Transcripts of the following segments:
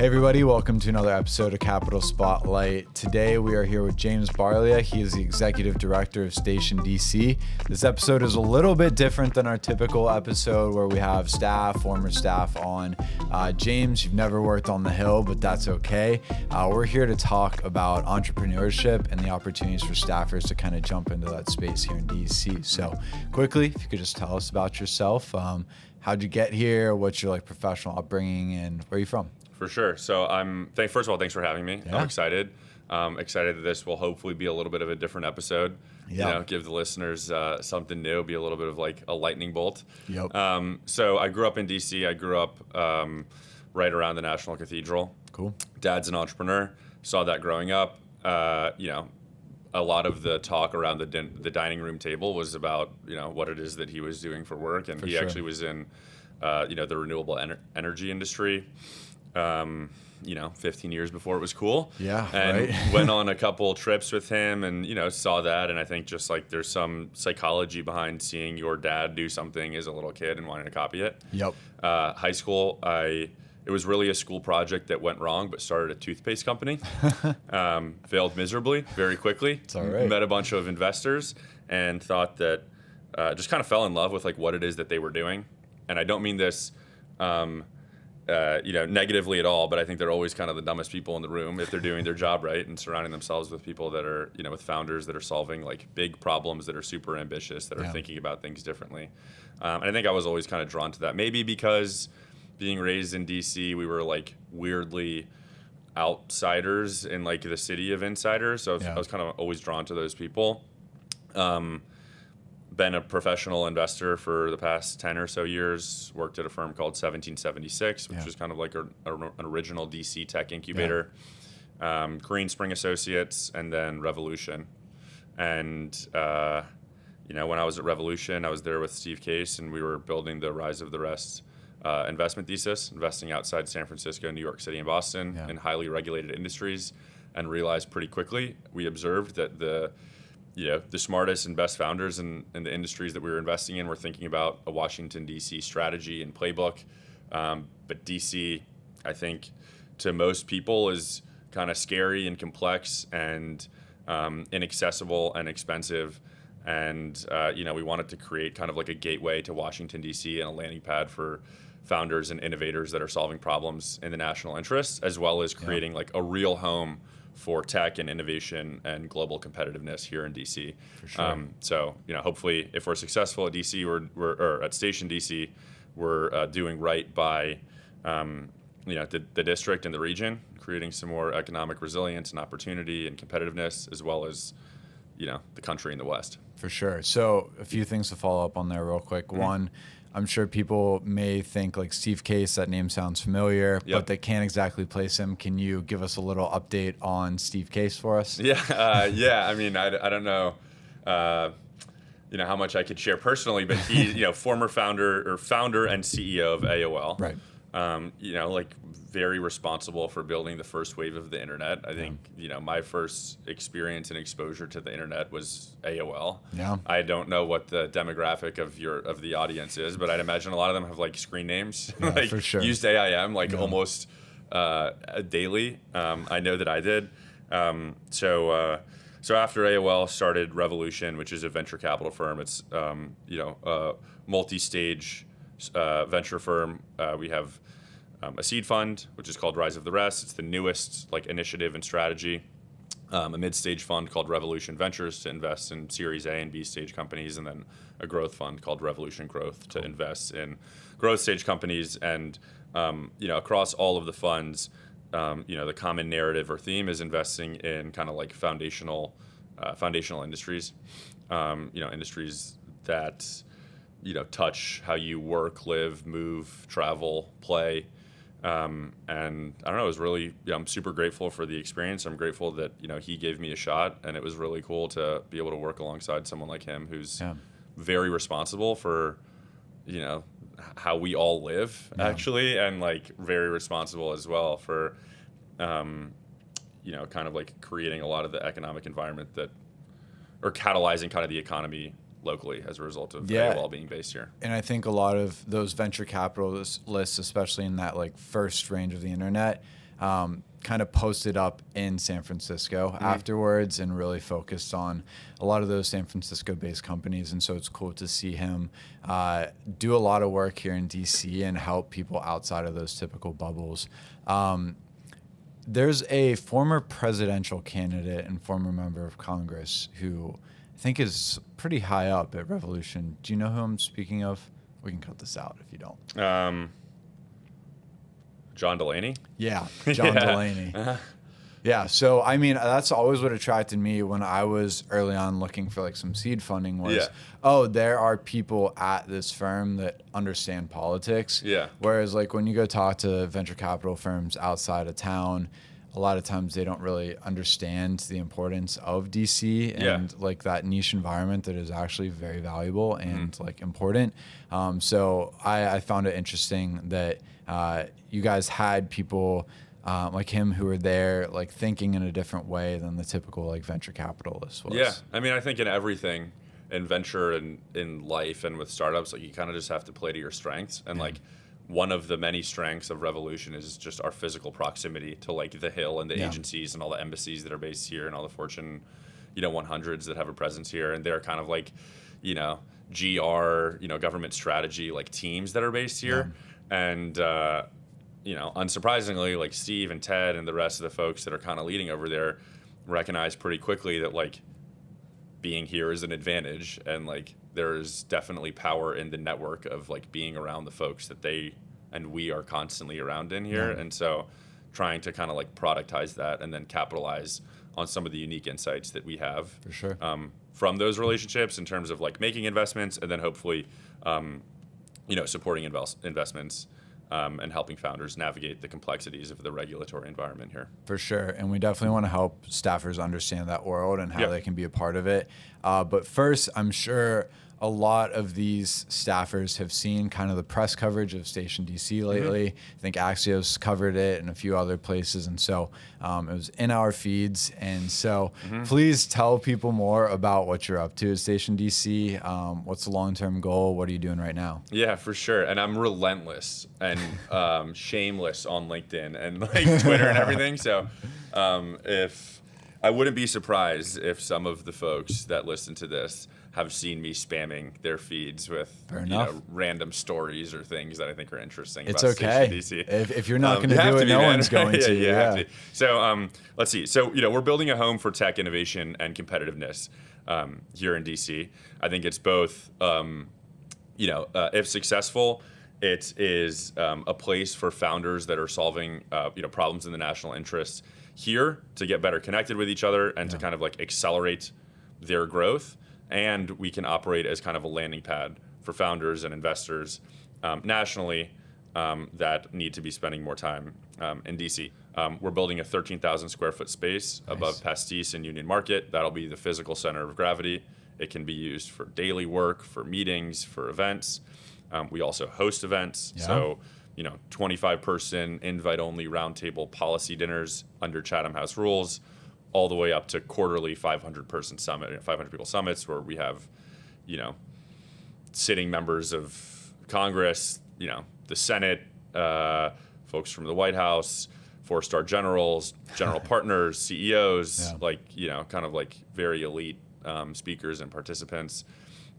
Hey everybody, welcome to another episode of Capital Spotlight. Today we are here with James Barlia. He is the Executive Director of Station DC. This episode is a little bit different than our typical episode where we have former staff on. James, you've never worked on the Hill, but that's okay. We're here to talk about entrepreneurship and the opportunities for staffers to kind of jump into that space here in DC. So quickly, if you could just tell us about yourself, how'd you get here, what's your professional upbringing, and where are you from? For sure. So first of all, thanks for having me. Yeah. I'm excited. Excited that this will hopefully be a little bit of a different episode. Yeah. Give the listeners something new, be a little bit of like a lightning bolt. Yep. So I grew up in DC. I grew up right around the National Cathedral. Cool. Dad's an entrepreneur. Saw that growing up. A lot of the talk around the dining room table was about, what it is that he was doing for work. And he actually was in, the renewable energy industry. 15 years before it was cool. Yeah, and right. Went on a couple trips with him and, saw that. And I think just like there's some psychology behind seeing your dad do something as a little kid and wanting to copy it. Yep. High school, it was really a school project that went wrong, but started a toothpaste company. Failed miserably very quickly. It's all right. Met a bunch of investors and thought that just kind of fell in love with like what it is that they were doing. And I don't mean this negatively at all, but I think they're always kind of the dumbest people in the room if they're doing their job right and surrounding themselves with people that are, with founders that are solving like big problems that are super ambitious, that are thinking about things differently. And I think I was always kind of drawn to that. Maybe because being raised in DC, we were like weirdly outsiders in like the city of insiders. So I was kind of always drawn to those people. Been a professional investor for the past 10 or so years, worked at a firm called 1776, which was kind of like an original DC tech incubator, Green Spring Associates, and then Revolution. And, when I was at Revolution, I was there with Steve Case, and we were building the Rise of the Rest investment thesis, investing outside San Francisco, New York City, and Boston in highly regulated industries, and realized pretty quickly, we observed that the smartest and best founders in the industries that we were investing in were thinking about a Washington, D.C. strategy and playbook. But D.C., I think, to most people is kind of scary and complex and inaccessible and expensive. And, we wanted to create kind of like a gateway to Washington, D.C. and a landing pad for founders and innovators that are solving problems in the national interest, as well as creating like a real home for tech and innovation and global competitiveness here in DC. For sure. So, hopefully if we're successful at DC or at Station DC, we're doing right by, the district and the region, creating some more economic resilience and opportunity and competitiveness, as well as, the country in the West. For sure. So a few things to follow up on there real quick. Mm-hmm. One, I'm sure people may think like Steve Case, that name sounds familiar, but they can't exactly place him. Can you give us a little update on Steve Case for us? Yeah. I mean, I don't know, how much I could share personally, but he, former founder and CEO of AOL. Right. Very responsible for building the first wave of the internet. I think, my first experience and exposure to the internet was AOL. Yeah. I don't know what the demographic of the audience is, but I'd imagine a lot of them have like screen names. Yeah, for sure. Used AIM almost daily. I know that I did. So after AOL started Revolution, which is a venture capital firm. It's a multi-stage venture firm. We have a seed fund, which is called Rise of the Rest. It's the newest initiative and strategy. A mid-stage fund called Revolution Ventures to invest in Series A and B stage companies, and then a growth fund called Revolution Growth to invest in growth stage companies. And across all of the funds, the common narrative or theme is investing in kind of like foundational industries, industries that touch how you work, live, move, travel, play. And I don't know, it was really, I'm super grateful for the experience. I'm grateful that, he gave me a shot, and it was really cool to be able to work alongside someone like him who's very responsible for, how we all live actually, and very responsible as well for, kind of creating a lot of the economic environment or catalyzing kind of the economy locally as a result of AOL being based here. And I think a lot of those venture capitalists, especially in that like first range of the internet, kind of posted up in San Francisco afterwards and really focused on a lot of those San Francisco-based companies. And so it's cool to see him do a lot of work here in DC and help people outside of those typical bubbles. There's a former presidential candidate and former member of Congress who I think is pretty high up at Revolution. Do you know who I'm speaking of? We can cut this out if you don't. John Delaney? Yeah, John Delaney. Yeah, so I mean, that's always what attracted me when I was early on looking for like some seed funding was, oh, there are people at this firm that understand politics. Yeah. Whereas like when you go talk to venture capital firms outside of town, a lot of times they don't really understand the importance of DC and like that niche environment that is actually very valuable and like important. So I found it interesting that you guys had people like him who were there like thinking in a different way than the typical like venture capitalist was. Yeah, I mean, I think in everything, in venture and in life and with startups, like you kind of just have to play to your strengths. And like one of the many strengths of Revolution is just our physical proximity to like the Hill and the agencies and all the embassies that are based here and all the Fortune, 100s that have a presence here. And they're kind of like, GR, government strategy, like teams that are based here. And, unsurprisingly, like Steve and Ted and the rest of the folks that are kind of leading over there recognize pretty quickly that like being here is an advantage, and like there's definitely power in the network of like being around the folks that they and we are constantly around in here. And so trying to kind of like productize that and then capitalize on some of the unique insights that we have For sure. From those relationships in terms of like making investments and then hopefully supporting investments and helping founders navigate the complexities of the regulatory environment here. For sure. And we definitely want to help staffers understand that world and how they can be a part of it. But first, I'm sure a lot of these staffers have seen kind of the press coverage of Station DC lately. I think Axios covered it and a few other places. And so it was in our feeds. And so please tell people more about what you're up to at Station DC. What's the long-term goal? What are you doing right now? Yeah, for sure. And I'm relentless and shameless on LinkedIn and like Twitter and everything. So if I wouldn't be surprised if some of the folks that listen to this have seen me spamming their feeds with random stories or things that I think are interesting. It's about okay. Station DC. If you're not going to do it, no one's going to. You have to. So let's see. So we're building a home for tech innovation and competitiveness here in DC. I think it's both. If successful, it is a place for founders that are solving problems in the national interest here to get better connected with each other and to kind of like accelerate their growth. And we can operate as kind of a landing pad for founders and investors nationally that need to be spending more time in DC. We're building a 13,000 square foot space above Pastis and Union Market. That'll be the physical center of gravity. It can be used for daily work, for meetings, for events. We also host events. Yeah. So, 25-person invite-only roundtable policy dinners under Chatham House rules, all the way up to quarterly 500-person summit, 500 people summits where we have, sitting members of Congress, the Senate, folks from the White House, 4-star generals, general partners, CEOs, kind of like very elite speakers and participants.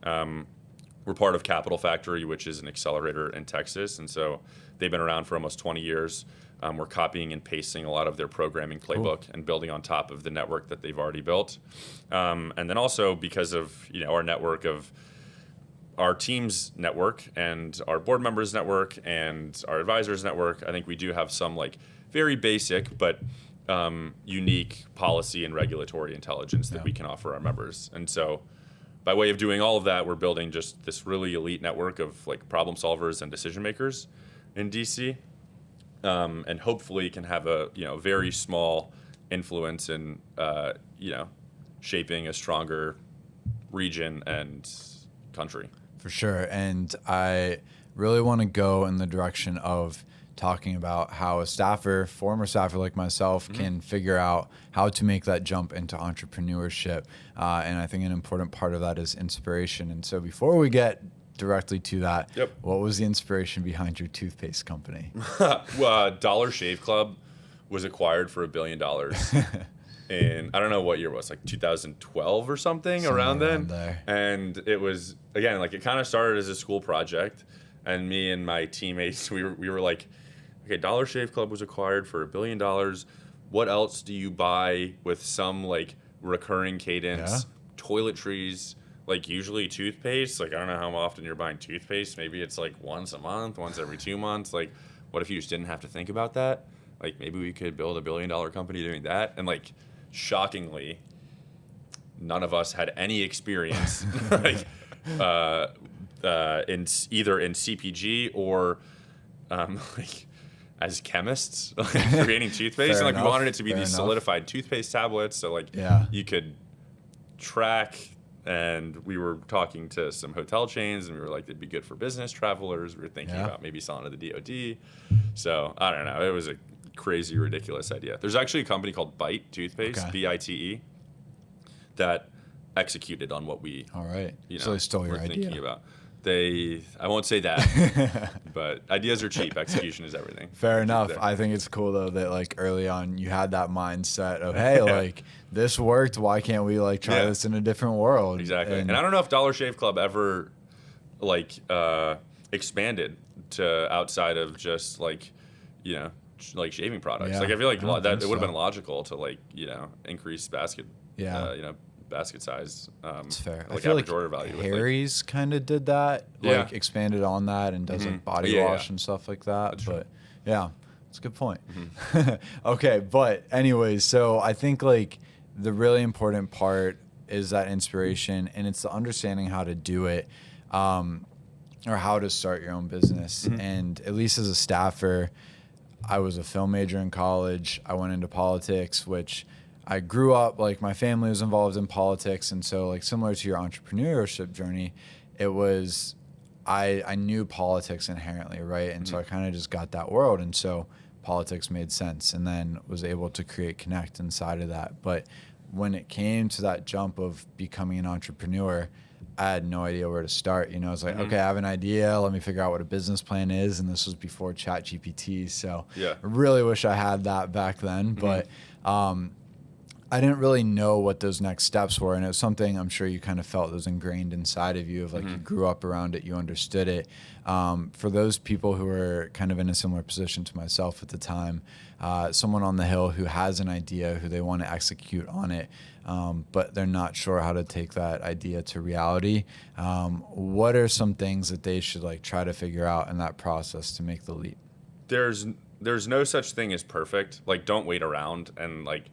We're part of Capital Factory, which is an accelerator in Texas, and so they've been around for almost 20 years. We're copying and pasting a lot of their programming playbook and building on top of the network that they've already built. And then also because of our network of our team's network and our board members' network and our advisors' network, I think we do have some like very basic but unique policy and regulatory intelligence that we can offer our members. And so by way of doing all of that, we're building just this really elite network of like problem solvers and decision makers in DC. And hopefully can have a very small influence in shaping a stronger region and country. For sure, and I really want to go in the direction of talking about how a former staffer like myself, can figure out how to make that jump into entrepreneurship. And I think an important part of that is inspiration. And so before we get directly to that, what was the inspiration behind your toothpaste company? Dollar Shave Club was acquired for $1 billion in, I don't know what year it was, like 2012 or something around then. There. And it was, again, like it kind of started as a school project. And me and my teammates, we were like, okay, Dollar Shave Club was acquired for $1 billion. What else do you buy with some like recurring cadence? Toiletries, like usually toothpaste. Like I don't know how often you're buying toothpaste. Maybe it's like once a month, once every 2 months. Like what if you just didn't have to think about that? Like maybe we could build $1 billion company doing that. And like shockingly, none of us had any experience like in either in CPG or like as chemists creating toothpaste. And like we wanted it to be these solidified toothpaste tablets. So like you could track, and we were talking to some hotel chains and we were like, it'd be good for business travelers. We were thinking about maybe selling to the DoD. So I don't know. It was a crazy, ridiculous idea. There's actually a company called Bite Toothpaste, BITE, that executed on what we so they stole your idea. Thinking about. I won't say that, but ideas are cheap. Execution is everything. Fair enough. I think it's cool though that like early on you had that mindset of, hey, like this worked. Why can't we like try this in a different world? Exactly. And I don't know if Dollar Shave Club ever like expanded to outside of just like, like shaving products. Like I feel like that it would have been logical to like, increase basket, basket size. It's fair. Like I feel average like order value. Harry's kind of did that, like expanded on that and does like body wash and stuff like that. That's but it's a good point. Okay, but anyways, so I think like the really important part is that inspiration, and it's the understanding how to do it, or how to start your own business. And at least as a staffer, I was a film major in college. I went into politics, which I grew up, like my family was involved in politics. And so like similar to your entrepreneurship journey, it was, I knew politics inherently, right? And so I kind of just got that world. And so politics made sense, and then was able to create Connect inside of that. But when it came to that jump of becoming an entrepreneur, I had no idea where to start. I was like, okay, I have an idea. Let me figure out what a business plan is. And this was before ChatGPT. So I really wish I had that back then. But I didn't really know what those next steps were. And it was something I'm sure you kind of felt was ingrained inside of you of like you grew up around it, you understood it. For those people who are kind of in a similar position to myself at the time, someone on the Hill who has an idea, who they want to execute on it, but they're not sure how to take that idea to reality. What are some things that they should like try to figure out in that process to make the leap? There's no such thing as perfect. Like, don't wait around. And like,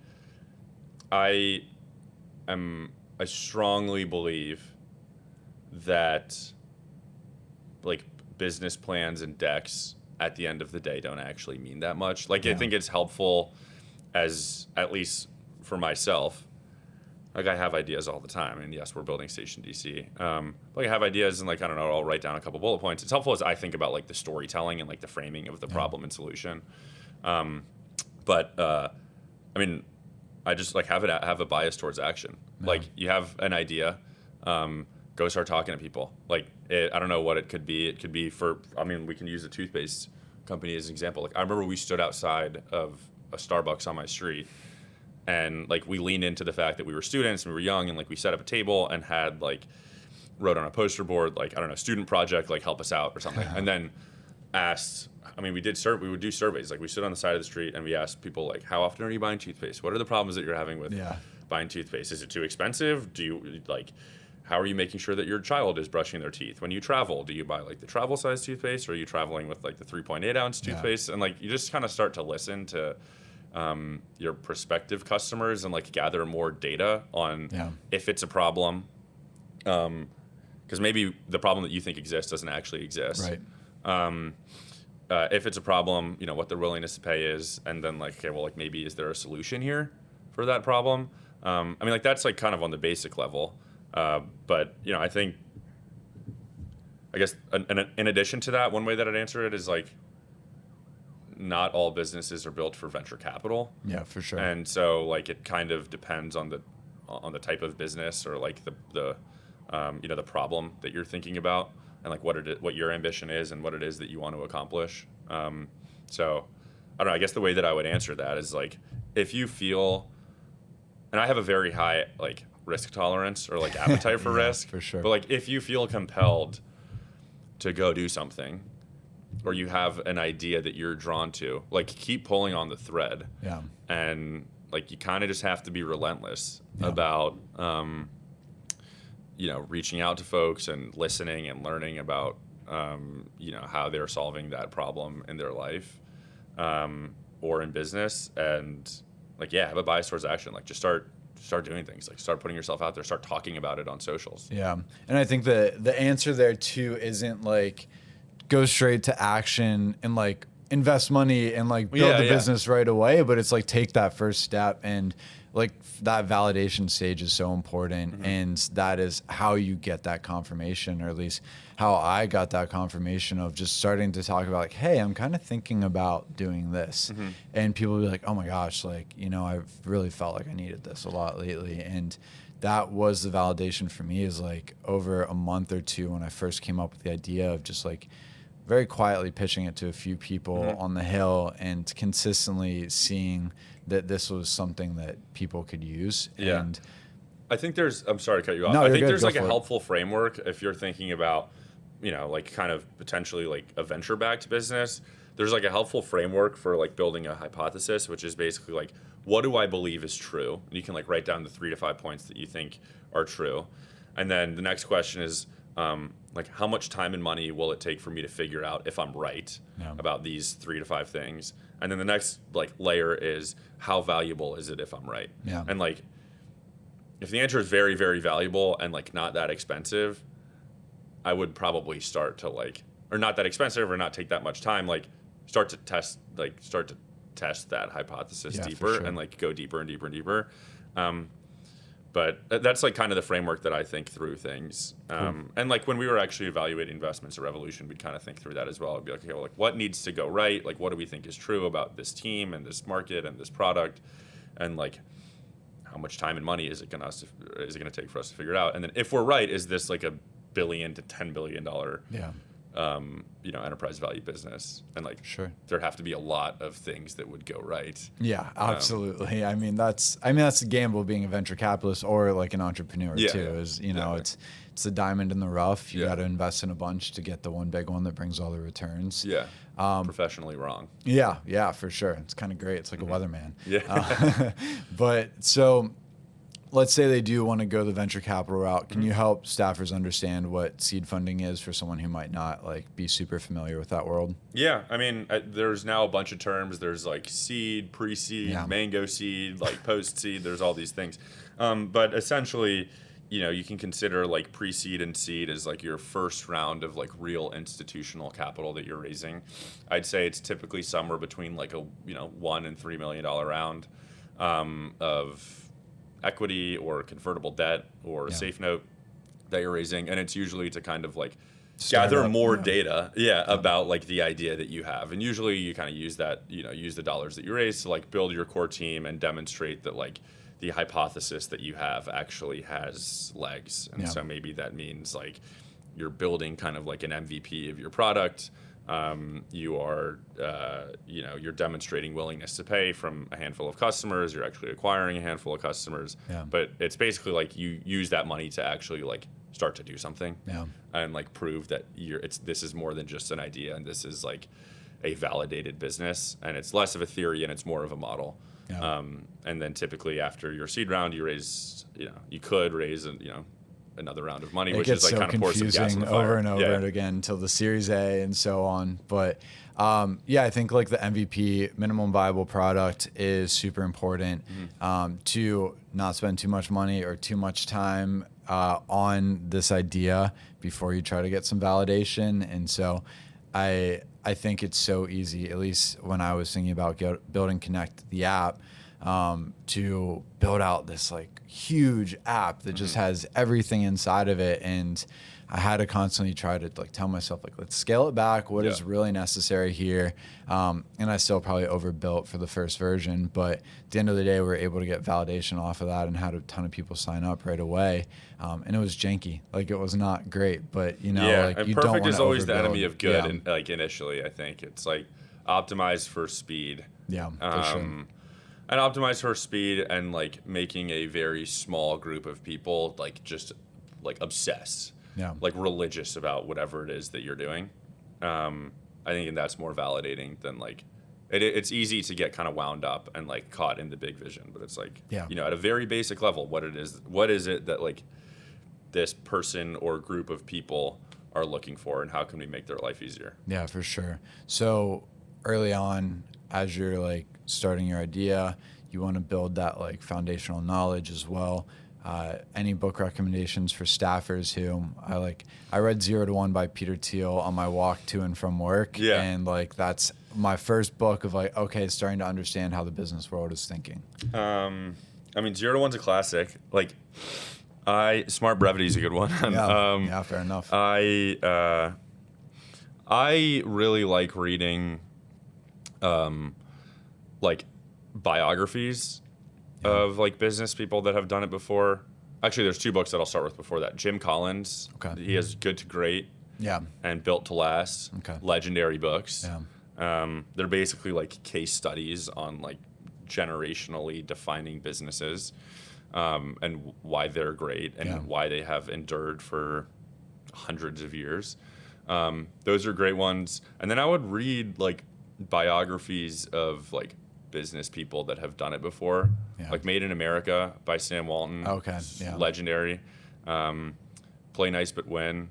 I strongly believe that like business plans and decks at the end of the day don't actually mean that much. Like I think it's helpful, as at least for myself. Like I have ideas all the time, and yes, we're building Station DC. Like I have ideas, and like I don't know, I'll write down a couple bullet points. It's helpful as I think about like the storytelling and like the framing of the problem and solution. But I mean, I just like have a bias towards action. Like you have an idea, go start talking to people. Like I don't know what it could be. It could be we can use the toothpaste company as an example. Like I remember we stood outside of a Starbucks on my street, and like we leaned into the fact that we were students and we were young, and like we set up a table and had like wrote on a poster board like, I don't know, student project, like help us out or something. And then asked, we would do surveys. Like we stood on the side of the street and we asked people like, how often are you buying toothpaste? What are the problems that you're having with buying toothpaste? Is it too expensive? Do you like, how are you making sure that your child is brushing their teeth? When you travel, do you buy like the travel size toothpaste, or are you traveling with like the 3.8 ounce toothpaste? And like, you just kind of start to listen to your prospective customers and like gather more data on if it's a problem. Because maybe the problem that you think exists doesn't actually exist. Right. If it's a problem, what their willingness to pay is, and then like, okay, well, like maybe is there a solution here for that problem? Like that's like kind of on the basic level. But I think, I guess in addition to that, one way that I'd answer it is like, not all businesses are built for venture capital. Yeah, for sure. And so like it kind of depends on the type of business, or like the problem that you're thinking about, and like what your ambition is and what it is that you want to accomplish. So I don't know, I guess the way that I would answer that is like, if you feel, and I have a very high like risk tolerance or like appetite for Yeah, risk, for sure. but like if you feel compelled to go do something, or you have an idea that you're drawn to, like keep pulling on the thread. Yeah. And like you kind of just have to be relentless Yeah. about reaching out to folks and listening and learning about how they're solving that problem in their life or in business, and like have a bias towards action. Like just start doing things, like start putting yourself out there, start talking about it on socials. Yeah. And I think the answer there too isn't like go straight to action and like invest money and like build the business right away, but it's like take that first step, and like that validation stage is so important. Mm-hmm. And that is how you get that confirmation, or at least how I got that confirmation of just starting to talk about like, hey, I'm kind of thinking about doing this. Mm-hmm. And people will be like, oh my gosh, like, I've really felt like I needed this a lot lately. And that was the validation for me, is like over a month or two when I first came up with the idea of just like very quietly pitching it to a few people mm-hmm. on the Hill, and consistently seeing that this was something that people could use. Yeah. And I think I'm sorry to cut you off. No, I think good. there's Go like a for it. helpful framework if you're thinking about, like kind of potentially like a venture-backed business. There's like a helpful framework for like building a hypothesis, which is basically like, what do I believe is true? And you can like write down the 3 to 5 points that you think are true. And then the next question is, like how much time and money will it take for me to figure out if I'm right about these 3 to 5 things? And then the next like layer is, how valuable is it if I'm right? Yeah. And like, if the answer is very, very valuable and like not that expensive, I would probably start to like, or not that expensive or not take that much time, like start to test that hypothesis deeper, and like go deeper and deeper and deeper. But that's like kind of the framework that I think through things. And like when we were actually evaluating investments at Revolution, we'd kind of think through that as well. It'd be like, okay, well, like what needs to go right? Like what do we think is true about this team and this market and this product? And like how much time and money is it gonna take for us to figure it out? And then if we're right, is this like $1 billion to $10 billion enterprise value business? And like there'd have to be a lot of things that would go right. Yeah, absolutely. I mean that's the gamble being a venture capitalist or like an entrepreneur too. Is it's the diamond in the rough. You got to invest in a bunch to get the one big one that brings all the returns. Yeah. Professionally wrong. Yeah, for sure. It's kind of great. It's like a weatherman. Yeah. But so let's say they do want to go the venture capital route. Can you help staffers understand what seed funding is for someone who might not like be super familiar with that world? Yeah, I mean, there's now a bunch of terms. There's like seed, pre-seed, mango seed, like post-seed. There's all these things. But essentially, you can consider like pre-seed and seed as like your first round of like real institutional capital that you're raising. I'd say it's typically somewhere between like a $1 and $3 million round of equity or convertible debt or a safe note that you're raising, and it's usually to kind of like gather more data about like the idea that you have. And usually you kind of use that, use the dollars that you raise to like build your core team and demonstrate that like the hypothesis that you have actually has legs. And so maybe that means like you're building kind of like an MVP of your product. You are, you're demonstrating willingness to pay from a handful of customers. You're actually acquiring a handful of customers. Yeah. But it's basically like you use that money to actually like start to do something. Yeah. And like prove that this is more than just an idea, and this is like a validated business, and it's less of a theory and it's more of a model. Yeah. And then typically after your seed round, you raise, you could raise another round of money, which is like kind of pour some gas on the fire. Over and over and again until the Series A and so on. But I think like the MVP, minimum viable product, is super important to not spend too much money or too much time on this idea before you try to get some validation. And so I think it's so easy, at least when I was thinking about building Connect, the app, to build out this like huge app that just has everything inside of it. And I had to constantly try to like tell myself like, let's scale it back. What is really necessary here? And I still probably overbuilt for the first version, but at the end of the day, we were able to get validation off of that and had a ton of people sign up right away. And it was janky. Like it was not great, but like and you perfect don't want is to always the overbuild. enemy of good. And like initially, I think it's like optimize for speed. Yeah, for sure. And optimize for speed and like making a very small group of people like just like obsessed, like religious about whatever it is that you're doing. I think that's more validating than like it's easy to get kind of wound up and like caught in the big vision, but it's like, you know, at a very basic level, what is it that like this person or group of people are looking for, and how can we make their life easier? Yeah, for sure. So early on, as you're like starting your idea, you want to build that like foundational knowledge as well. Any book recommendations for staffers who I read 0 to 1 by Peter Thiel on my walk to and from work. Yeah. And like, that's my first book of like, okay, starting to understand how the business world is thinking. I mean, 0 to 1's a classic. Like Smart Brevity is a good one. Yeah, fair enough. I really like reading, like biographies of like business people that have done it before. Actually, there's 2 books that I'll start with before that. Jim Collins. Okay. He has Good to Great. Yeah. And Built to Last. Okay. Legendary books. Yeah. They're basically like case studies on like generationally defining businesses, and why they're great and why they have endured for hundreds of years. Those are great ones. And then I would read like biographies of like business people that have done it before, like Made in America by Sam Walton. Okay, yeah. Legendary. Play Nice But Win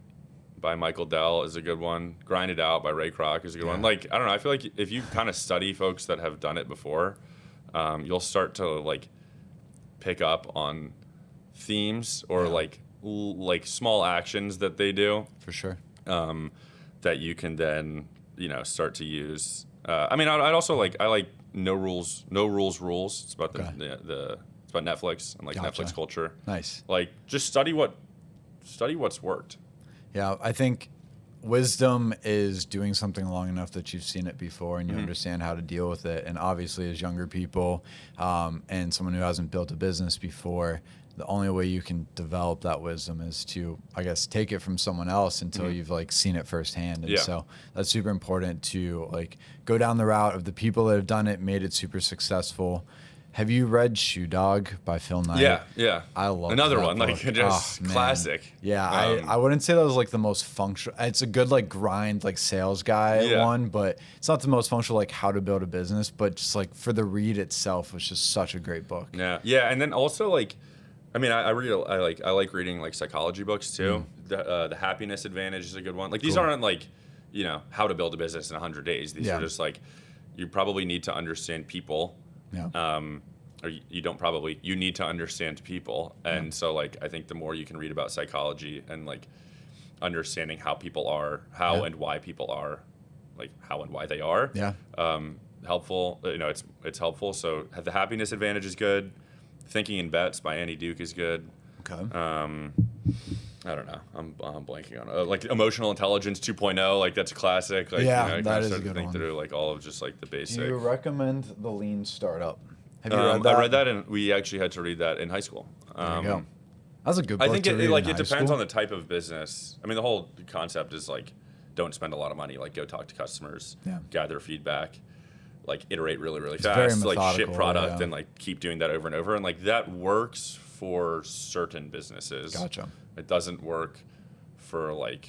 by Michael Dell is a good one. Grind It Out by Ray Kroc is a good one. Like, I don't know, I feel like if you kind of study folks that have done it before, you'll start to like pick up on themes or like small actions that they do. For sure. That you can then, you know, start to use. I mean, I'd also like No Rules. It's about it's about Netflix and like Netflix culture. Nice. Like, just study what's worked. Yeah, I think wisdom is doing something long enough that you've seen it before and you understand how to deal with it. And obviously, as younger people and someone who hasn't built a business before, the only way you can develop that wisdom is to, I guess, take it from someone else until you've like seen it firsthand. And so that's super important to like go down the route of the people that have done it, made it super successful. Have you read Shoe Dog by Phil Knight? Yeah. I love another that one, book. like just classic. Yeah, I wouldn't say that was like the most functional. It's a good like grind, like sales guy one, but it's not the most functional like how to build a business. But just like for the read itself, was just such a great book. Yeah, and then also like, I mean, I like reading like psychology books too. The Happiness Advantage is a good one. Like these aren't like, you know, how to build a business in 100 days. These are just like, you probably need to understand people. Yeah. Or you need to understand people. And so like, I think the more you can read about psychology and like understanding how people are, and why people are, like how and why they are, helpful. You know, it's helpful. So The Happiness Advantage is good. Thinking in Bets by Annie Duke is good. Okay. I don't know. I'm blanking on it. Like Emotional Intelligence 2.0, like that's a classic. Like, yeah, you know, that is a start good to think one. through like all of just like the basic. Do you recommend The Lean Startup? Have you read that? I read that, and we actually had to read that in high school. There you go. That's a good book. I think to read it in depends high school. on the type of business. I mean, the whole concept is like, don't spend a lot of money. Like, go talk to customers, gather feedback, like iterate really, really fast, like ship product, and like keep doing that over and over. And like that works for certain businesses. Gotcha. It doesn't work for like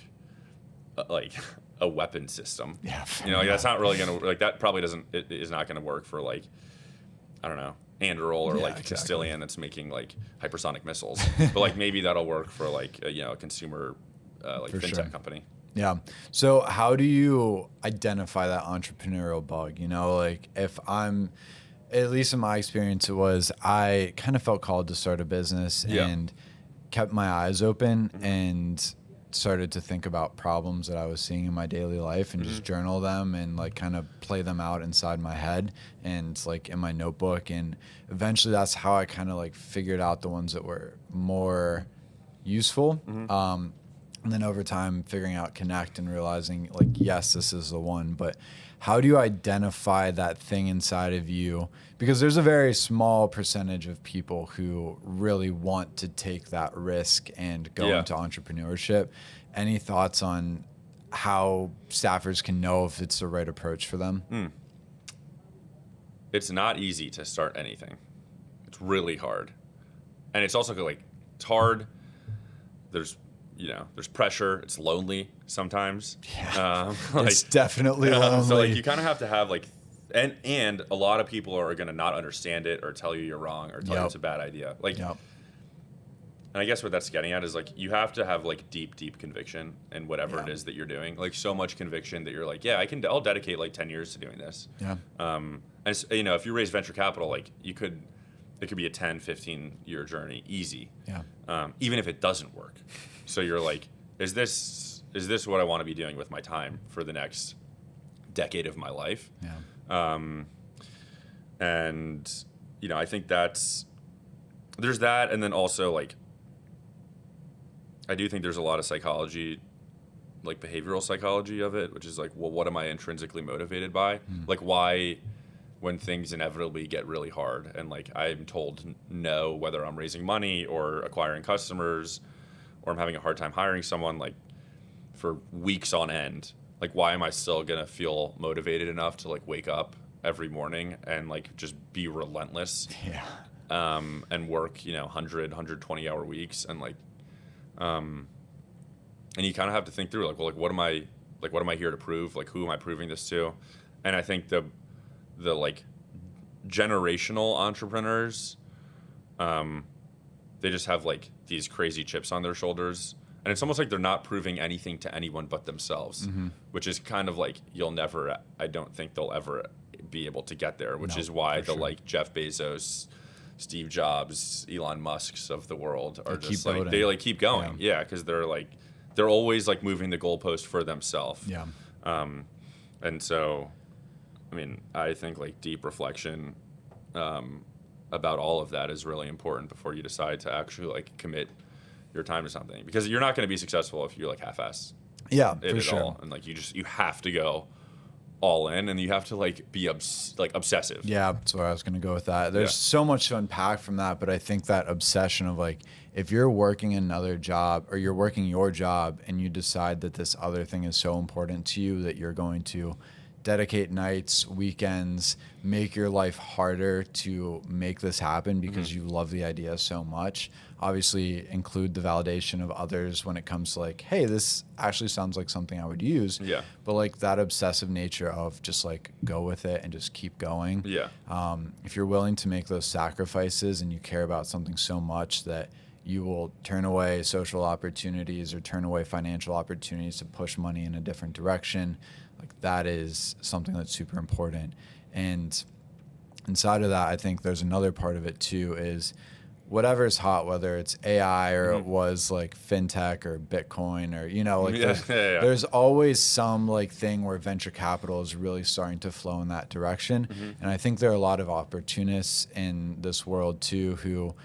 a weapon system. Yeah. You know, like, that's not really gonna like that. Probably doesn't. It is not gonna work for like, I don't know, Anduril or like Castilian that's making like hypersonic missiles. But like maybe that'll work for like a consumer like For fintech sure. company. Yeah. So how do you identify that entrepreneurial bug? You know, like if I'm, at least in my experience, it was I kind of felt called to start a business and kept my eyes open and started to think about problems that I was seeing in my daily life and just journal them and like kind of play them out inside my head and like in my notebook. And eventually that's how I kind of like figured out the ones that were more useful. And then over time figuring out Connect and realizing like, yes, this is the one. But how do you identify that thing inside of you? Because there's a very small percentage of people who really want to take that risk and go into entrepreneurship. Any thoughts on how staffers can know if it's the right approach for them? It's not easy to start anything. It's really hard. And it's also like, it's hard. There's pressure. It's lonely sometimes. Yeah. It's definitely lonely. So like you kind of have to have like, and a lot of people are going to not understand it or tell you you're wrong or tell you it's a bad idea. Like, and I guess what that's getting at is like, you have to have like deep conviction in whatever it is that you're doing. Like so much conviction that you're like, yeah, I'll dedicate like 10 years to doing this. Yeah. And you know, if you raise venture capital, like it could be a 10, 15 year journey, easy. Yeah. Even if it doesn't work. So you're like, is this what I want to be doing with my time for the next decade of my life? Yeah. And you know, I think there's that, and then also like, I do think there's a lot of psychology, like behavioral psychology of it, which is like, well, what am I intrinsically motivated by? Like why, when things inevitably get really hard and like I'm told no, whether I'm raising money or acquiring customers or I'm having a hard time hiring someone like for weeks on end, like why am I still gonna feel motivated enough to like wake up every morning and like just be relentless and work, you know, 120 hour weeks and like and you kind of have to think through like, well, like what am I here to prove? Like who am I proving this to? And I think the like generational entrepreneurs, they just have like these crazy chips on their shoulders, and it's almost like they're not proving anything to anyone but themselves, which is kind of like I don't think they'll ever be able to get there, which is why like Jeff Bezos, Steve Jobs, Elon Musk's of the world are just like they like keep going, because they're always like moving the goalpost for themselves. And so I mean, I think like deep reflection about all of that is really important before you decide to actually like commit your time to something, because you're not going to be successful if you're like half-ass. Yeah, for sure. All. And like you have to go all in, and you have to like be obsessive. Yeah, that's where I was going to go with that. There's so much to unpack from that, but I think that obsession of like, if you're working another job or you're working your job and you decide that this other thing is so important to you that you're going to dedicate nights, weekends, make your life harder to make this happen because you love the idea so much. Obviously, include the validation of others when it comes to like, hey, this actually sounds like something I would use. Yeah. But like that obsessive nature of just like go with it and just keep going. Yeah. If you're willing to make those sacrifices and you care about something so much that you will turn away social opportunities or turn away financial opportunities to push money in a different direction, like that is something that's super important. And inside of that, I think there's another part of it too, is whatever's hot, whether it's AI or it was like fintech or Bitcoin or, you know, like there's always some like thing where venture capital is really starting to flow in that direction. And I think there are a lot of opportunists in this world too who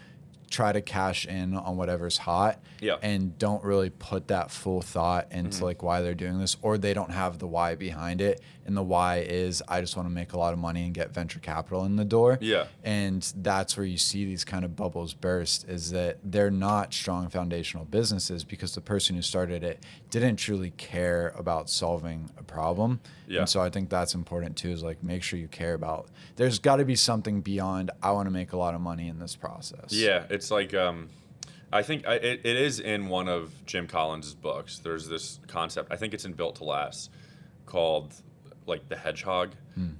try to cash in on whatever's hot and don't really put that full thought into like why they're doing this, or they don't have the why behind it. And the why is, I just want to make a lot of money and get venture capital in the door. And that's where you see these kind of bubbles burst, is that they're not strong foundational businesses because the person who started it didn't truly care about solving a problem. And so I think that's important too, is like, make sure you care about, there's got to be something beyond, I want to make a lot of money in this process. It's like, I think it is in one of Jim Collins' books. There's this concept, I think it's in Built to Last, called like the hedgehog,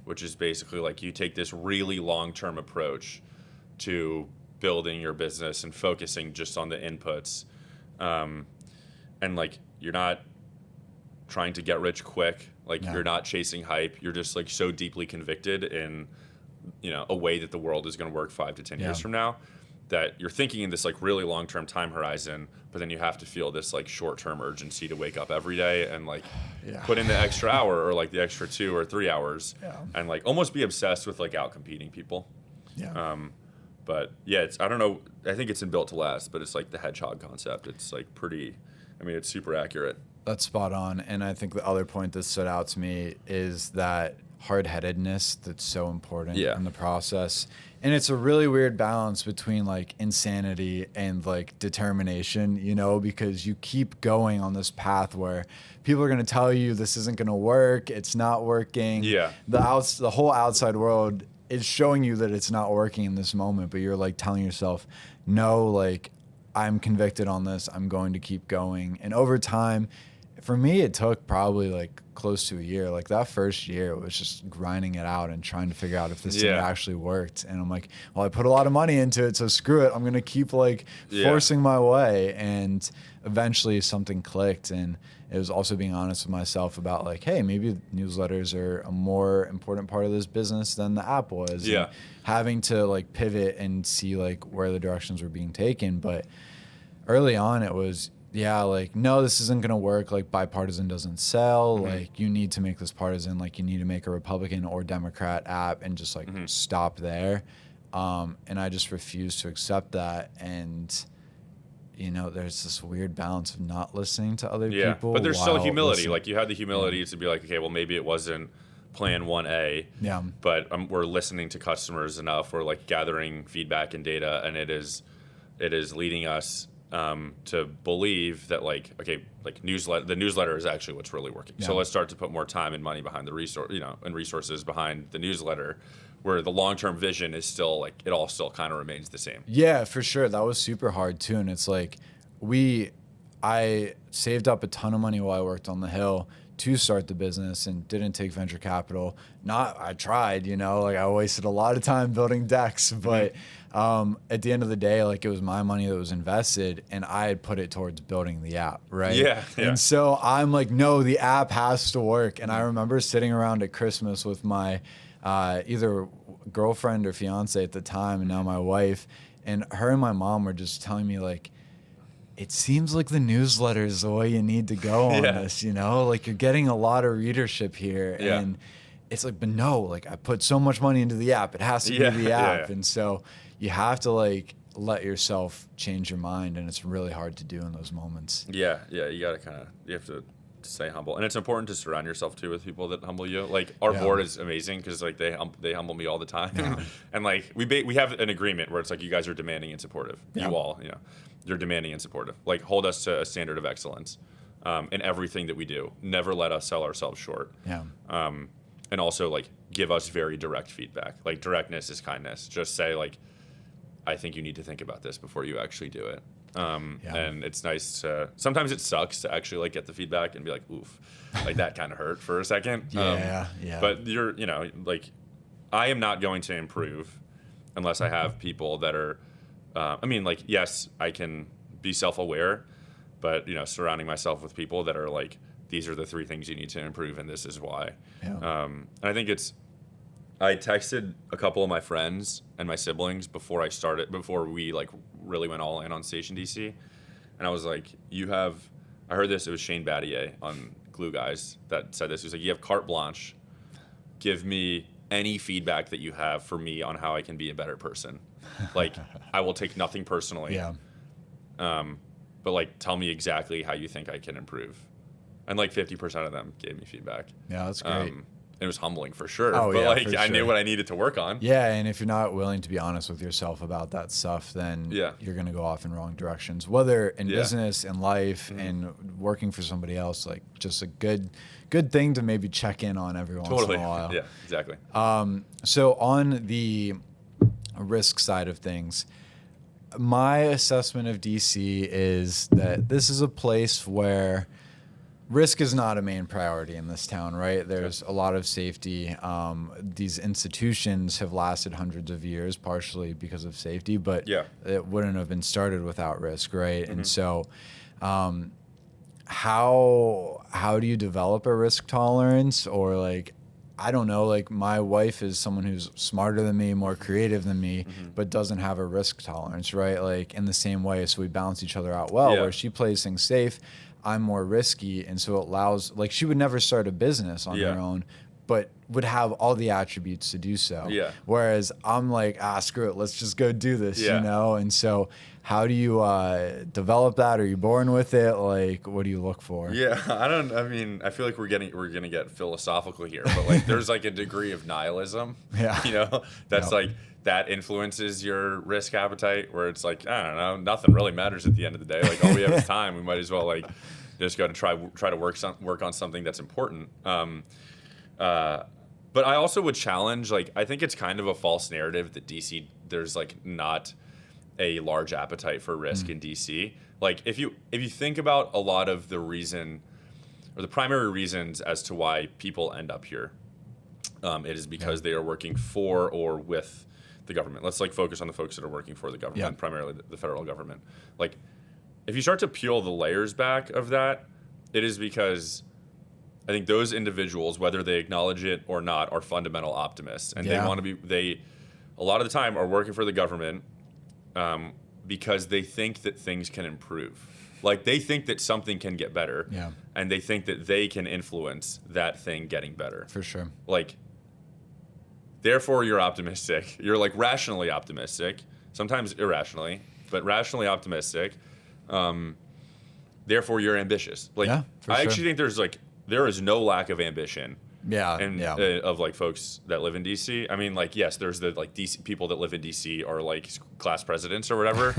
which is basically like you take this really long-term approach to building your business and focusing just on the inputs. And like, you're not trying to get rich quick. Like you're not chasing hype. You're just like so deeply convicted in, you know, a way that the world is going to work 5 to 10 years from now, that you're thinking in this like really long-term time horizon, but then you have to feel this like short-term urgency to wake up every day and like put in the extra hour or like the extra 2 or 3 hours and like almost be obsessed with like out-competing people. But yeah, I don't know, I think it's in Built to Last, but it's like the hedgehog concept. It's like pretty, I mean, it's super accurate. That's spot on. And I think the other point that stood out to me is that hard-headedness that's so important Yeah. in the process. And it's a really weird balance between like insanity and like determination, you know, because you keep going on this path where people are going to tell you this isn't going to work, it's not working. Yeah. The whole outside world is showing you that it's not working in this moment, but you're like telling yourself, no, like I'm convicted on this, I'm going to keep going. And over time, for me, it took probably like close to a year. Like that first year, it was just grinding it out and trying to figure out if this thing actually worked. And I'm like, well, I put a lot of money into it, so screw it. I'm going to keep like forcing my way. And eventually something clicked. And it was also being honest with myself about like, hey, maybe newsletters are a more important part of this business than the app was. Yeah. And having to like pivot and see like where the directions were being taken. But early on, it was, like, no, this isn't going to work. Like, bipartisan doesn't sell. Like, you need to make this partisan. Like, you need to make a Republican or Democrat app and just, like, stop there. And I just refused to accept that. And, you know, there's this weird balance of not listening to other people. But there's still humility. listening. Like, you had the humility to be like, okay, well, maybe it wasn't plan 1A. Yeah. But we're listening to customers enough. We're, like, gathering feedback and data. And it is leading us to believe that like, okay, like the newsletter is actually what's really working. So let's start to put more time and money behind the resources behind the newsletter, where the long-term vision is still like, it all still kind of remains the same. Yeah, for sure. That was super hard too. And it's like, I saved up a ton of money while I worked on the Hill to start the business and didn't take venture capital. I tried, you know, like I wasted a lot of time building decks, but at the end of the day, like it was my money that was invested and I had put it towards building the app, right? Yeah. And so I'm like, no, the app has to work. And I remember sitting around at Christmas with my either girlfriend or fiance at the time and now my wife, and her and my mom were just telling me like, it seems like the newsletter is the way you need to go on this, you know? Like, you're getting a lot of readership here. Yeah. And it's like, but no, like, I put so much money into the app. It has to be the app. And so you have to, like, let yourself change your mind. And it's really hard to do in those moments. Yeah. You got to you have to stay humble. And it's important to surround yourself, too, with people that humble you. Like, our board is amazing because, like, they humble me all the time. Yeah. And, like, we have an agreement where it's like, you guys are demanding and supportive. Yeah. You all, you know. You're demanding and supportive. Like, hold us to a standard of excellence in everything that we do. Never let us sell ourselves short. Yeah. And also, like, give us very direct feedback. Like, directness is kindness. Just say, like, I think you need to think about this before you actually do it. And it's nice to, sometimes it sucks to actually, like, get the feedback and be like, oof, like, that kind of hurt for a second. But you're, you know, like, I am not going to improve unless I have people that are, I mean, like, yes, I can be self-aware, but, you know, surrounding myself with people that are like, these are the 3 things you need to improve, and this is why. Yeah. And I think I texted a couple of my friends and my siblings before we, like, really went all in on Station DC. And I was like, I heard this, it was Shane Battier on Glue Guys that said this. He was like, you have carte blanche. Give me any feedback that you have for me on how I can be a better person. Like, I will take nothing personally. Yeah. But, like, tell me exactly how you think I can improve. And, like, 50% of them gave me feedback. Yeah, that's great. It was humbling for sure. Oh, but, yeah, like, for I sure. knew what I needed to work on. Yeah, and if you're not willing to be honest with yourself about that stuff, then you're going to go off in wrong directions. Whether in business, in life, and working for somebody else, like, just a good thing to maybe check in on every once in a while. Yeah, exactly. So on the risk side of things, my assessment of DC is that this is a place where risk is not a main priority in this town, right? There's a lot of safety. These institutions have lasted hundreds of years, partially because of safety, but it wouldn't have been started without risk, right? And so how do you develop a risk tolerance? Or, like, I don't know, like, my wife is someone who's smarter than me, more creative than me, but doesn't have a risk tolerance, right? Like, in the same way, so we balance each other out well, where she plays things safe, I'm more risky, and so it allows, like, she would never start a business on her own, but would have all the attributes to do so. Yeah. Whereas I'm like, screw it, let's just go do this, Yeah. you know? And so how do you develop that? Are you born with it? Like, what do you look for? Yeah, I mean, I feel like we're gonna get philosophical here, but like there's like a degree of nihilism, Yeah. you know, that's Yep. like that influences your risk appetite, where it's like, I don't know, nothing really matters at the end of the day. Like all we have is time. We might as well like just go to try to work on something that's important. But I also would challenge, like, I think it's kind of a false narrative that DC, there's like not a large appetite for risk in DC. Like if you think about a lot of the reason or the primary reasons as to why people end up here, it is because they are working for or with the government. Let's like focus on the folks that are working for the government, primarily the federal government. Like if you start to peel the layers back of that, it is because I think those individuals, whether they acknowledge it or not, are fundamental optimists, and they want to be. A lot of the time are working for the government because they think that things can improve. Like they think that something can get better, and they think that they can influence that thing getting better. For sure. Like, therefore, you're optimistic. You're like rationally optimistic, sometimes irrationally, but rationally optimistic. Therefore, you're ambitious. Like, I actually think there is no lack of ambition. Of like folks that live in DC. I mean, like, yes, there's the like DC people that live in DC are like class presidents or whatever,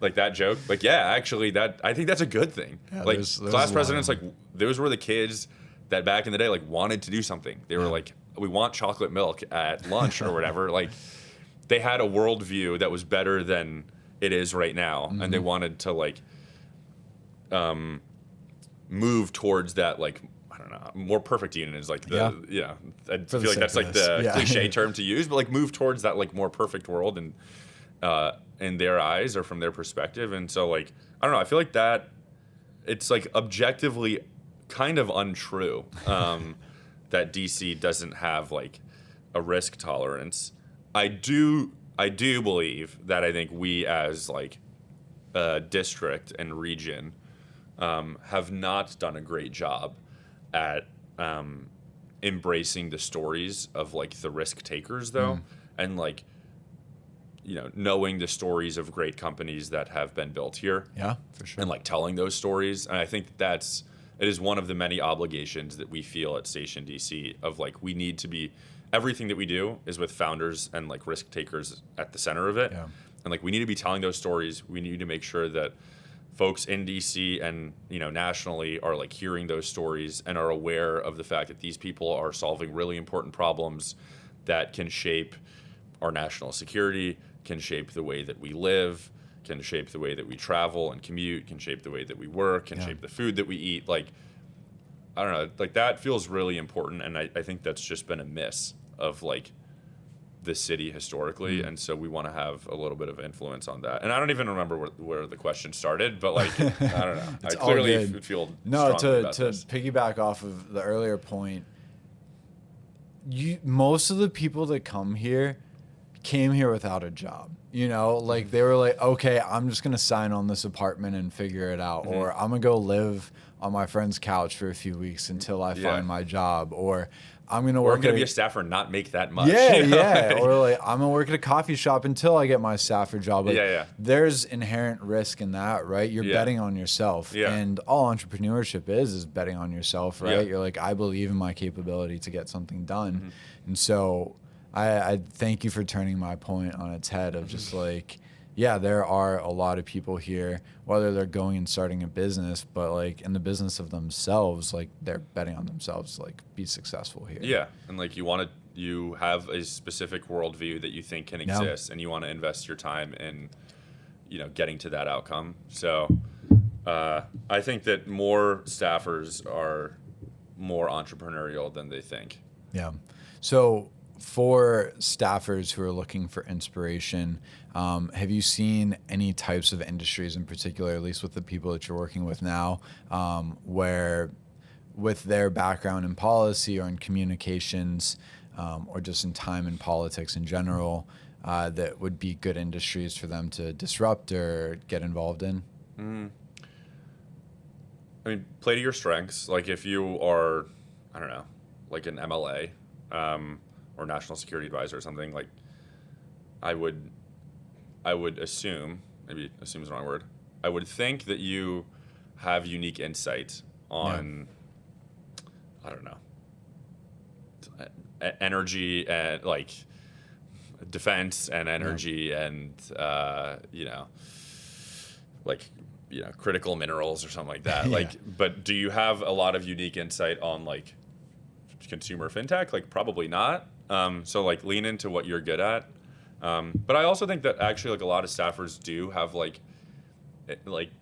like that joke. Like, yeah, actually, that I think that's a good thing. Like there's class presidents, like those were the kids that back in the day like wanted to do something. They were like, we want chocolate milk at lunch or whatever. Like, they had a worldview that was better than it is right now, and they wanted to like move towards that like. I don't know. More perfect union is like the I feel like that's like the cliche term to use, but like move towards that like more perfect world and in their eyes or from their perspective. And so like I don't know. I feel like that it's like objectively kind of untrue that DC doesn't have like a risk tolerance. I do believe that I think we as like a district and region have not done a great job at embracing the stories of like the risk takers though, and like, you know, knowing the stories of great companies that have been built here. Yeah, for sure. And like telling those stories. And I think it is one of the many obligations that we feel at Station DC of like, we need to be, everything that we do is with founders and like risk takers at the center of it. Yeah. And like, we need to be telling those stories. We need to make sure that folks in DC and, you know, nationally are like hearing those stories and are aware of the fact that these people are solving really important problems that can shape our national security, can shape the way that we live, can shape the way that we travel and commute, can shape the way that we work, can shape the food that we eat. Like, I don't know, like that feels really important. And I think that's just been a miss of like the city historically, and so we want to have a little bit of influence on that. And I don't even remember where the question started, but like I don't know. I clearly feel strongly about this. Piggyback off of the earlier point. Most of the people that come here came here without a job. You know, like they were like, okay, I'm just gonna sign on this apartment and figure it out, or I'm gonna go live on my friend's couch for a few weeks until I find my job, or I'm going to work. Or I'm going to be a staffer and not make that much. Yeah, you know? Yeah. Or like, I'm going to work at a coffee shop until I get my staffer job. Like, there's inherent risk in that, right? You're betting on yourself. Yeah. And all entrepreneurship is betting on yourself, right? Yeah. You're like, I believe in my capability to get something done. And so I thank you for turning my point on its head of just like, yeah, there are a lot of people here, whether they're going and starting a business, but like in the business of themselves, like they're betting on themselves, like be successful here. Yeah, and like you have a specific worldview that you think can exist, and you want to invest your time in, you know, getting to that outcome. So I think that more staffers are more entrepreneurial than they think. Yeah. So for staffers who are looking for inspiration, have you seen any types of industries in particular, at least with the people that you're working with now, where with their background in policy or in communications or just in time in politics in general, that would be good industries for them to disrupt or get involved in? I mean, play to your strengths. Like if you are, I don't know, like an MLA, or national security advisor or something, like I would assume, maybe assume is the wrong word. I would think that you have unique insight on, I don't know, energy and like defense and energy and critical minerals or something like that. Like, but do you have a lot of unique insight on like consumer fintech? Like, probably not. So like lean into what you're good at. But I also think that actually like a lot of staffers do have like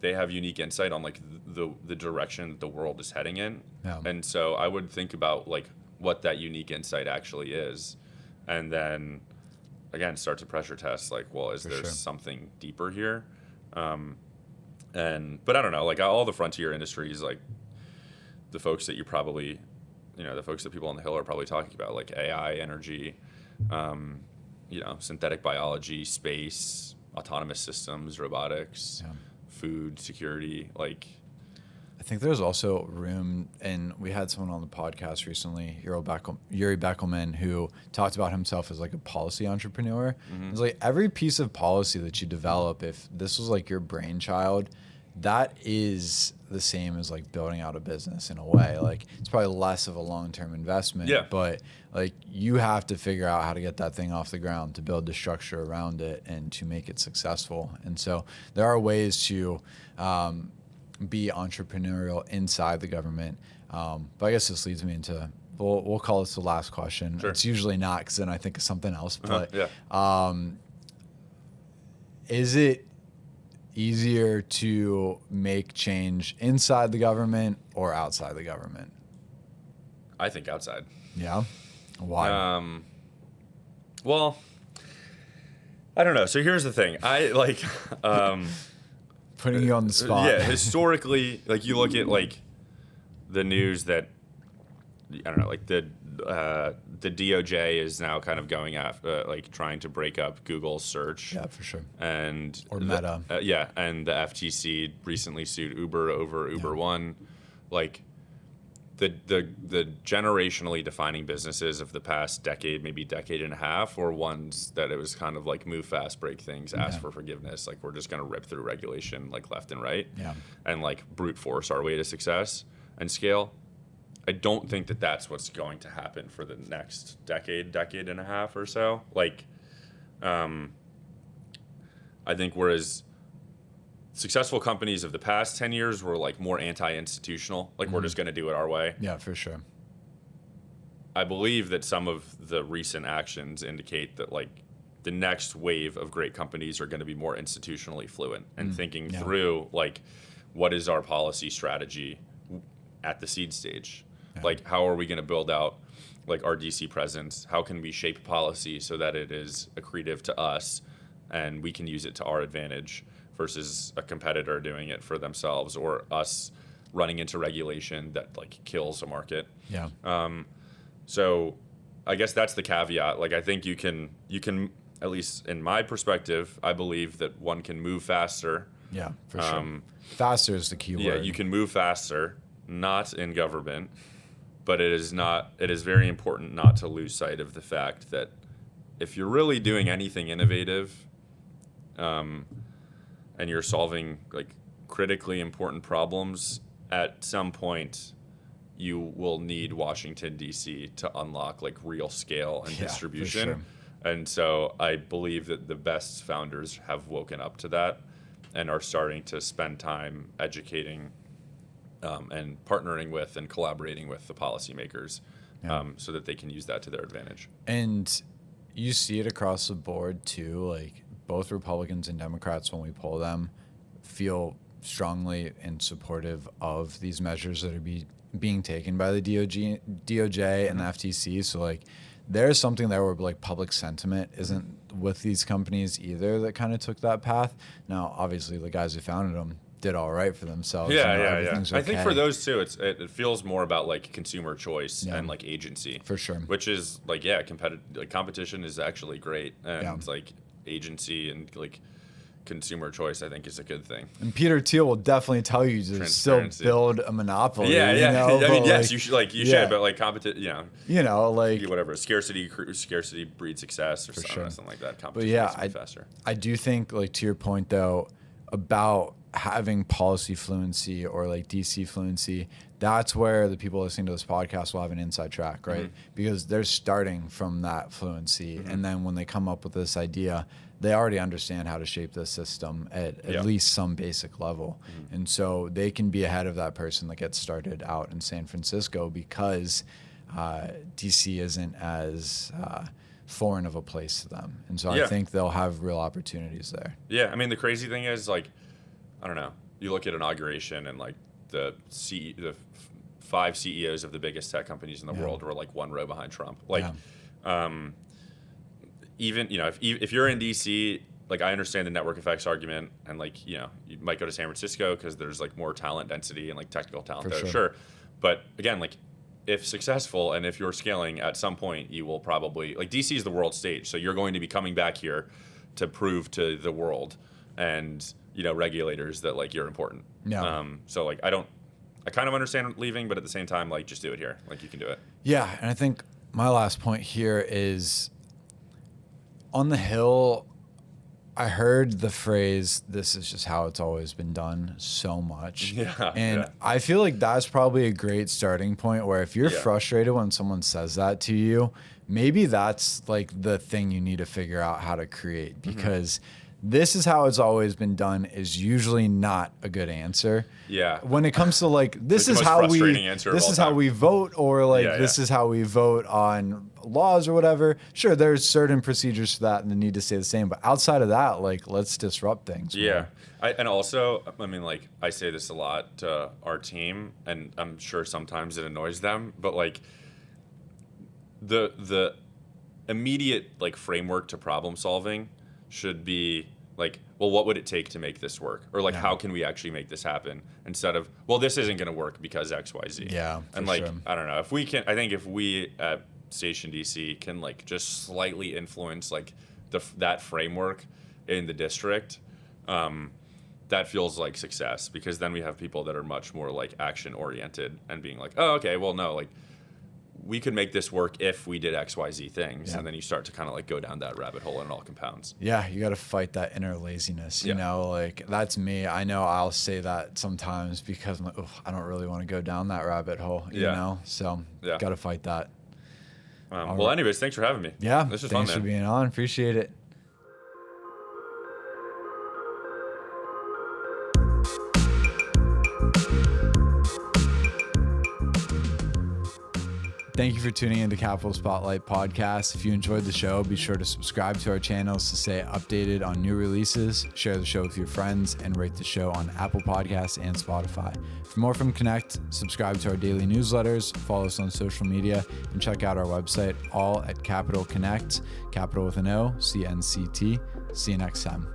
they have unique insight on like the direction that the world is heading in. And so I would think about like what that unique insight actually is, and then again start to pressure test like, well, is there something deeper here? But I don't know, like all the frontier industries, like the folks that you probably, the folks that people on the Hill are probably talking about, like AI, energy, synthetic biology, space, autonomous systems, robotics, food security, like. I think there's also room, and we had someone on the podcast recently, Yuri Beckelman, who talked about himself as like a policy entrepreneur. It's like every piece of policy that you develop, if this was like your brainchild, that is the same as like building out a business in a way. Like it's probably less of a long-term investment, but like you have to figure out how to get that thing off the ground, to build the structure around it and to make it successful. And so there are ways to be entrepreneurial inside the government. But I guess this leads me into, we'll call this the last question. Sure. It's usually not, because then I think of something else. But is it easier to make change inside the government or outside the government? I think outside. Yeah? Why? Well, I don't know. So here's the thing. I like... Putting you on the spot. Yeah, historically, like you look at like the news that, I don't know, like the DOJ is now kind of going after, like trying to break up Google's search. Yeah, for sure. Or Meta. And the FTC recently sued Uber over Uber One. Like the generationally defining businesses of the past decade, maybe decade and a half, were ones that it was kind of like move fast, break things, ask for forgiveness. Like we're just going to rip through regulation like left and right and like brute force our way to success and scale. I don't think that that's what's going to happen for the next decade and a half or so. Like, I think whereas successful companies of the past 10 years were like more anti-institutional, like we're just going to do it our way. Yeah, for sure. I believe that some of the recent actions indicate that like the next wave of great companies are going to be more institutionally fluent and thinking through like, what is our policy strategy at the seed stage? Like, how are we going to build out like our DC presence? How can we shape policy so that it is accretive to us and we can use it to our advantage, versus a competitor doing it for themselves, or us running into regulation that like kills a market. So I guess that's the caveat. Like I think you can, at least in my perspective, I believe that one can move faster. Yeah, for sure. Faster is the key word. Yeah, you can move faster, not in government, but it is very important not to lose sight of the fact that if you're really doing anything innovative, and you're solving like critically important problems, at some point you will need Washington, D.C. to unlock like real scale and distribution. For sure. And so I believe that the best founders have woken up to that and are starting to spend time educating and partnering with and collaborating with the policymakers so that they can use that to their advantage. And you see it across the board too, like both Republicans and Democrats, when we poll them, feel strongly and supportive of these measures that are being taken by the DOJ and the FTC. So like there's something there where like public sentiment isn't with these companies either, that kind of took that path. Now, obviously the guys who founded them did all right for themselves. Okay. I think for those two, it feels more about like consumer choice and like agency. For sure. Which is like, competition is actually great. And it's like agency and like consumer choice, I think, is a good thing. And Peter Thiel will definitely tell you to still build a monopoly. Yeah, yeah. You know? I mean, yes, like, you should, should, but like like whatever, scarcity breeds success, or something like that. But yeah, faster. I do think, like, to your point though, about having policy fluency or like DC fluency, that's where the people listening to this podcast will have an inside track, right? Because they're starting from that fluency, and then when they come up with this idea, they already understand how to shape the system at least some basic level. And so they can be ahead of that person that gets started out in San Francisco, because DC isn't as foreign of a place to them. And so I think they'll have real opportunities there. Yeah, I mean, the crazy thing is, like, I don't know, you look at inauguration and like the 5 CEOs of the biggest tech companies in the world were like one row behind Trump. Like, even, if you're in DC, like, I understand the network effects argument, and like, you might go to San Francisco because there's like more talent density and like technical talent there. Sure. But again, like, if successful and if you're scaling, at some point you will probably, like, DC is the world stage, so you're going to be coming back here to prove to the world and regulators that like you're important. So like, I kind of understand leaving, but at the same time, like, just do it here. Like, you can do it. Yeah, and I think my last point here is, on the Hill, I heard the phrase, "This is just how it's always been done," so much. I feel like that's probably a great starting point, where if you're frustrated when someone says that to you, maybe that's like the thing you need to figure out how to create, because "this is how it's always been done" is usually not a good answer. When it comes to like, this is how we vote, or like this is how we vote on laws or whatever. Sure, there's certain procedures for that and the need to stay the same, but outside of that, like, let's disrupt things. And also, I mean, like, I say this a lot to our team, and I'm sure sometimes it annoys them, but like, the immediate like framework to problem solving should be like, well, what would it take to make this work? Or like, how can we actually make this happen? Instead of, well, this isn't going to work because X, Y, Z. And like, I don't know, if we at Station DC can like just slightly influence like that framework in the district, that feels like success, because then we have people that are much more like action oriented and being like, oh, okay, well, no, like, we could make this work if we did X, Y, Z things. And then you start to kind of like go down that rabbit hole, and it all compounds. You got to fight that inner laziness, you know, like, that's me. I know I'll say that sometimes because I'm like, oh, I don't really want to go down that rabbit hole, you know? So got to fight that. Well, anyways, thanks for having me. This was fun, man. Thanks for being on. Appreciate it. Thank you for tuning into Capital Spotlight Podcast. If you enjoyed the show, be sure to subscribe to our channels to stay updated on new releases, share the show with your friends, and rate the show on Apple Podcasts and Spotify. For more from Connect, subscribe to our daily newsletters, follow us on social media, and check out our website, all at Capital Connect, capital with an O, CNCT. See you next time.